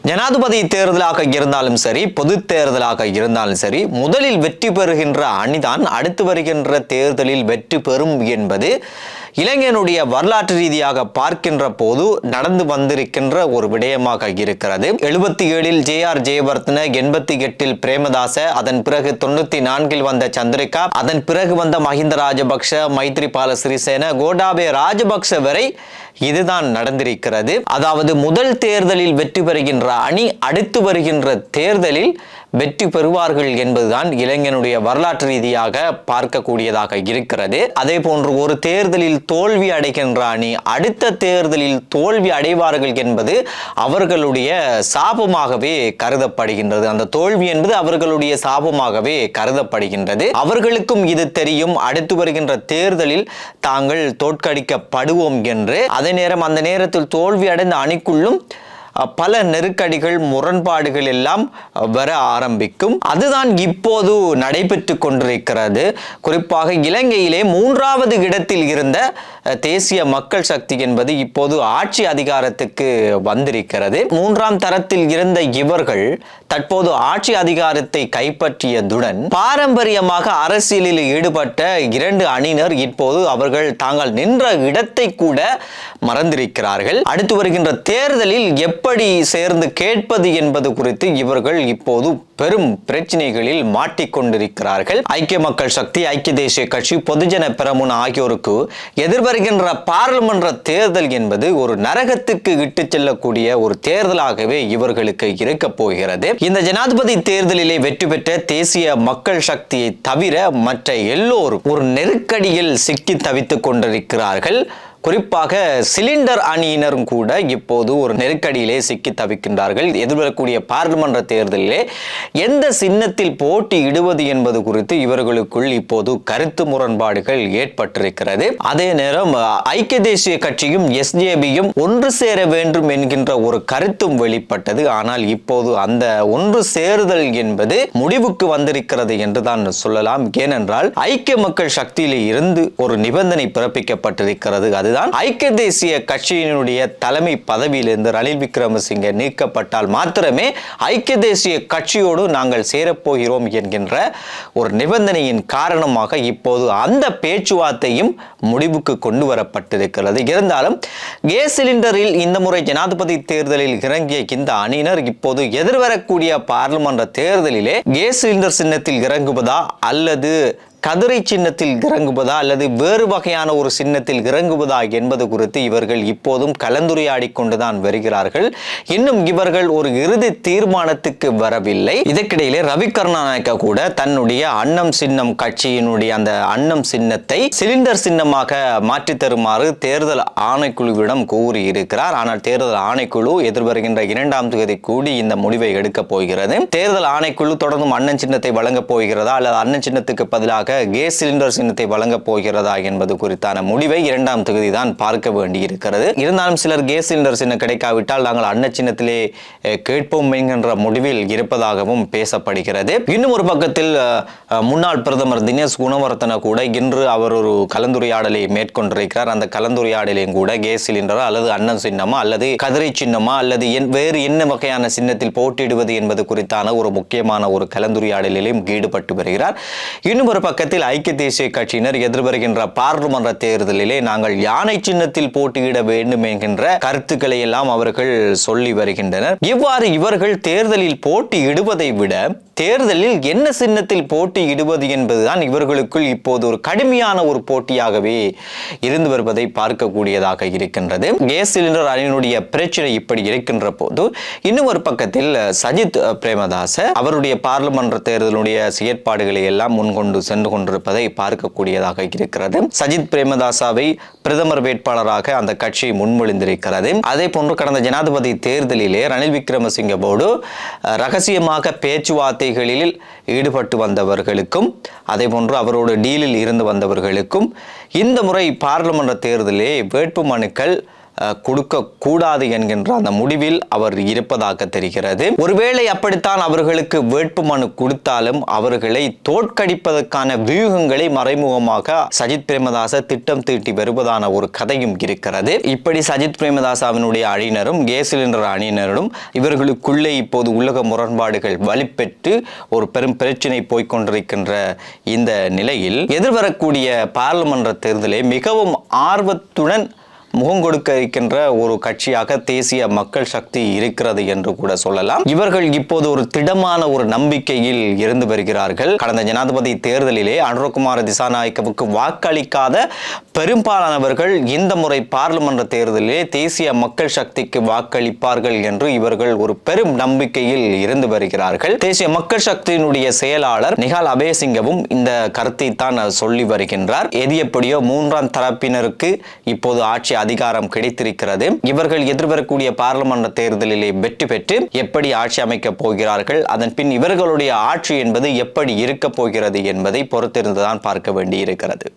ஜனாதிபதி தேர்தலாக இருந்தாலும் சரி, பொது தேர்தலாக இருந்தாலும் சரி, முதலில் வெற்றி பெறுகின்ற அணிதான் அடுத்து வருகின்ற தேர்தலில் வெற்றி பெறும் என்பது இளைஞனுடைய வரலாற்று ரீதியாக பார்க்கின்ற போது நடந்து வந்திருக்கின்ற ஒரு விடயமாக இருக்கிறது. 77 ஜே.ஆர். ஜெயவர்தன, 88 பிரேமதாச, அதன் பிறகு 94 வந்த சந்திரிகா, அதன் பிறகு வந்த மஹிந்த ராஜபக்ஷ, மைத்ரிபால சிறிசேன, கோட்டாபய ராஜபக்ஷ வரை இதுதான் நடந்திருக்கிறது. அதாவது முதல் தேர்தலில் வெற்றி பெறுகின்ற அணி அடுத்து வருகின்ற தேர்தலில் வெற்றி பெறுவார்கள் என்பதுதான் இளைஞனுடைய வரலாற்று ரீதியாக பார்க்கக்கூடியதாக இருக்கிறது. அதே போன்று ஒரு தேர்தலில் தோல்வி அடைகின்ற அணி அடுத்த தேர்தலில் தோல்வி அடைவார்கள் என்பது அவர்களுடைய சாபமாகவே கருதப்படுகின்றது. அந்த தோல்வி என்பது அவர்களுடைய சாபமாகவே கருதப்படுகின்றது. அவர்களுக்கும் இது தெரியும், அடுத்து வருகின்ற தேர்தலில் தாங்கள் தோற்கடிக்கப்படுவோம் என்று. அதே நேரம் அந்த நேரத்தில் தோல்வி அடைந்த அணிக்குள்ளும் பல நெருக்கடிகள், முரண்பாடுகள் எல்லாம் வர ஆரம்பிக்கும். அதுதான் இப்போது நடைபெற்று கொண்டிருக்கிறது. குறிப்பாக இலங்கையிலே 3வது இடத்தில் இருந்த தேசிய மக்கள் சக்தி என்பது இப்போது ஆட்சி அதிகாரத்துக்கு வந்திருக்கிறது. 3ஆம் தரத்தில் இருந்த இவர்கள் தற்போது ஆட்சி அதிகாரத்தை கைப்பற்றியதுடன் பாரம்பரியமாக அரசியலில் ஈடுபட்ட 2 அணியினர் இப்போது அவர்கள் தாங்கள் நின்ற இடத்தை கூட மறந்திருக்கிறார்கள். அடுத்து வருகின்ற தேர்தலில் எப்படி சேர்ந்து கேட்பது என்பது குறித்து இவர்கள் இப்போது பெரும் பிரச்சனைகளில் மாட்டிக்கொண்டிருக்கிறார்கள். ஐக்கிய மக்கள் சக்தி, ஐக்கிய தேசிய கட்சி, பொதுஜன பெரமுன ஆகியோருக்கு எதிர்வருகின்ற பாராளுமன்ற தேர்தல் என்பது ஒரு நரகத்துக்கு இட்டு செல்லக்கூடிய ஒரு தேர்தலாகவே இவர்களுக்கு இருக்க போகிறது. இந்த ஜனாதிபதி தேர்தலிலே வெற்றி பெற்ற தேசிய மக்கள் சக்தியை தவிர மற்ற எல்லோரும் ஒரு நெருக்கடியில் சிக்கி தவித்துக் கொண்டிருக்கிறார்கள். குறிப்பாக சிலிண்டர் அணியினரும் கூட இப்போது ஒரு நெருக்கடியிலே சிக்கி தவிக்கின்றார்கள். எதிர்வரக்கூடிய பாராளுமன்ற தேர்தலிலே எந்த சின்னத்தில் போட்டி இடுவது என்பது குறித்து இவர்களுக்குள் இப்போது கருத்து முரண்பாடுகள் ஏற்பட்டிருக்கிறது. அதே நேரம் ஐக்கிய தேசிய கட்சியும் எஸ்ஜேபியும் ஒன்று சேர வேண்டும் என்கின்ற ஒரு கருத்தும் வெளிப்பட்டது. ஆனால் இப்போது அந்த ஒன்று சேருதல் என்பது முடிவுக்கு வந்திருக்கிறது என்றுதான் சொல்லலாம். ஏனென்றால் ஐக்கிய மக்கள் சக்தியிலே இருந்து ஒரு நிபந்தனை பிறப்பிக்கப்பட்டிருக்கிறது. அது ஐக்கிய தேசிய கட்சியினுடைய தலைமை பதவியிலிருந்து ரணில் விக்ரமசிங்கே நீக்கப்பட்டால் மாத்திரமே ஐக்கிய தேசிய கட்சியோடு நாங்கள் சேரப்போகிறோம் என்கின்ற ஒரு நிபந்தனையின் காரணமாக இப்போது அந்த பேச்சுவார்த்தையும் முடிவுக்கு கொண்டு வரப்பட்டிருக்கிறது. இருந்தாலும் கேஸ் சிலிண்டரில் இந்த முறை ஜனாதிபதி தேர்தலில் இறங்கிய இந்த அணியினர் இப்போது எதிர்வரக்கூடிய பாராளுமன்ற தேர்தலிலே கேஸ் சிலிண்டர் சின்னத்தில் இறங்குவதா அல்லது கதிரை சின்னத்தில் இறங்குவதா அல்லது வேறு வகையான ஒரு சின்னத்தில் இறங்குவதா என்பது குறித்து இவர்கள் இப்போதும் கலந்துரையாடி கொண்டுதான் வருகிறார்கள். இன்னும் இவர்கள் ஒரு இறுதி தீர்மானத்துக்கு வரவில்லை. இதற்கிடையிலே ரவி கருணாநாயக்க கூட தன்னுடைய அன்னம் சின்னம் கட்சியினுடைய அந்த அன்னம் சின்னத்தை சிலிண்டர் சின்னமாக மாற்றி தருமாறு தேர்தல் ஆணைக்குழுவிடம் கூறியிருக்கிறார். ஆனால் தேர்தல் ஆணைக்குழு எதிர்வருகின்ற 2ஆம் தேதி கூடி இந்த முடிவை எடுக்கப் போகிறது. தேர்தல் ஆணைக்குழு தொடர்ந்தும் அண்ணன் சின்னத்தை வழங்கப் போகிறதா அல்லது அண்ணன் சின்னத்துக்கு பதிலாக கேஸ் சிலிண்டர் சின்னத்தை வழங்க போகிறதா என்பது குறித்தான முடிவை 2ஆம் தேதி தான் பார்க்க வேண்டியிருக்கிறது. இருந்தாலும் சிலர் கேஸ் சிலிண்டர் சின்னம் கிடைக்காவிட்டால் நாங்கள் அன்ன சின்னத்திலே கேட்போம் என்கின்ற முடிவில் இருப்பதாகவும் பேசப்படுகிறது. இன்னும் ஒரு பக்கத்தில் முன்னாள் பிரதமர் தினேஷ் குணவர்த்தன கூட இன்று அவர் ஒரு கலந்துரையாடலை மேற்கொண்டிருக்கிறார். அந்த கலந்துரையாடலையும் கூட கேஸ் சிலிண்டரா அல்லது அன்னம் சின்னமா அல்லது கதிரை சின்னமா அல்லது வேறு என்ன வகையான சின்னத்தில் போட்டியிடுவது என்பது குறித்தான ஒரு முக்கியமான ஒரு கலந்துரையாடலிலும் ஈடுபட்டு வருகிறார். இன்னும் ஒரு பக்கத்தில் ஐக்கிய தேசிய கட்சியினர் எதிர்வருகின்ற பாராளுமன்ற தேர்தலிலே நாங்கள் யானை சின்னத்தில் போட்டியிட வேண்டும் என்கின்ற கருத்துக்களை எல்லாம் அவர்கள் சொல்லி வருகின்றனர். இவ்வாறு இவர்கள் தேர்தலில் போட்டியிடுவதை விட தேர்தலில் என்ன சின்னத்தில் போட்டியிடுவது என்பதுதான் இவர்களுக்குள் இப்போது ஒரு கடுமையான ஒரு போட்டியாகவே இருந்து வருவதை பார்க்கக்கூடியதாக இருக்கின்றது. கேஸ் சிலிண்டர் அணியினுடைய பிரச்சனை இப்படி இருக்கின்ற போது இன்னும் ஒரு பக்கத்தில் சஜித் பிரேமதாச அவருடைய பாராளுமன்ற தேர்தலுடைய செயற்பாடுகளை எல்லாம் முன்கொண்டு சென்று கொண்டிருப்பதை பார்க்கக்கூடியதாக இருக்கிறது. சஜித் பிரேமதாசாவை பிரதமர் வேட்பாளராக அந்த கட்சி முன்மொழிந்திருக்கிறது. அதே போன்று கடந்த ஜனாதிபதி தேர்தலிலே ரணில் விக்ரமசிங்கவோடு ரகசியமாக பேச்சுவார்த்தை ஈடுபட்டு வந்தவர்களுக்கும் அதே போன்று அவரோடு டீலில் இருந்து வந்தவர்களுக்கும் இந்த முறை பாராளுமன்ற தேர்தலிலே வேட்பு மனுக்கள் கொடுக்க கூடாது என்கின்ற அந்த முடிவில் அவர் இருப்பதாக தெரிகிறது. ஒருவேளை அப்படித்தான் அவர்களுக்கு வேட்புமனு கொடுத்தாலும் அவர்களை தோற்கடிப்பதற்கான வியூகங்களை மறைமுகமாக சஜித் பிரேமதாச திட்டம் தீட்டி வருவதான ஒரு கதையும் இருக்கிறது. இப்படி சஜித் பிரேமதாசவினுடைய அணியினரும் கேசில் என்ற அணியினரும் இவர்களுக்குள்ளே இப்போது உலக முரண்பாடுகள் வலுப்பெற்று ஒரு பெரும் பிரச்சினை போய்கொண்டிருக்கின்ற இந்த நிலையில் எதிர்வரக்கூடிய பாராளுமன்ற தேர்தலை மிகவும் ஆர்வத்துடன் முகம் கொடுக்க இருக்கின்ற ஒரு கட்சியாக தேசிய மக்கள் சக்தி இருக்கிறது என்று கூட சொல்லலாம். இவர்கள் இப்போது ஒரு திடமான ஒரு நம்பிக்கையில் இருந்து வருகிறார்கள். கடந்த ஜனாதிபதி தேர்தலிலே அனுரகுமார திசாநாயக்கவுக்கு வாக்களிக்காத பெரும்பாலானவர்கள் இந்த முறை பாராளுமன்ற தேர்தலிலே தேசிய மக்கள் சக்திக்கு வாக்களிப்பார்கள் என்று இவர்கள் ஒரு பெரும் நம்பிக்கையில் இருந்து வருகிறார்கள். தேசிய மக்கள் சக்தியினுடைய செயலாளர் நிகால் அபேசிங்கவும் இந்த கருத்தை தான் சொல்லி வருகின்றார். எது எப்படியோ மூன்றாம் தரப்பினருக்கு இப்போது ஆட்சி அதிகாரம் கிடைத்திருக்கிறது. இவர்கள் எதிர்வரக்கூடிய பாராளுமன்ற தேர்தலிலே வெற்றி பெற்று எப்படி ஆட்சி அமைக்கப் போகிறார்கள், அதன் பின் இவர்களுடைய ஆட்சி என்பது எப்படி இருக்க போகிறது என்பதை பொறுத்திருந்துதான் பார்க்க வேண்டி இருக்கிறது.